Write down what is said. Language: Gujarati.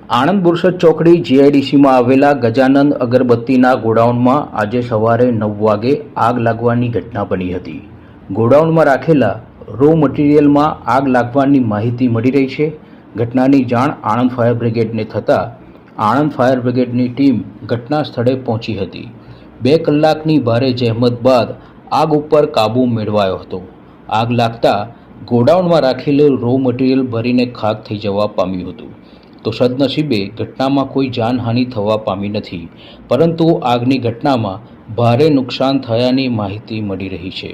આણંદ બોરસદ ચોકડી જીઆઈડીસીમાં આવેલા ગજાનંદ અગરબત્તીના ગોડાઉનમાં આજે સવારે 9 વાગે આગ લાગવાની ઘટના બની હતી। ગોડાઉનમાં રાખેલા રો મટીરિયલમાં આગ લાગવાની માહિતી મળી રહી છે। ઘટનાની જાણ આણંદ ફાયર બ્રિગેડને થતાં આણંદ ફાયર બ્રિગેડની ટીમ ઘટના સ્થળે પહોંચી હતી। 2 કલાકની ભારે જહેમત બાદ આગ ઉપર કાબૂ મેળવાયો હતો। આગ લાગતા ગોડાઉનમાં રાખેલું રો મટીરિયલ ભરીને ખાક થઈ જવા પામ્યું હતું। તો સદનસીબે ઘટનામાં કોઈ જાનહાનિ થવા પામી નથી, પરંતુ આગની ઘટનામાં ભારે નુકસાન થયાની માહિતી મળી રહી છે।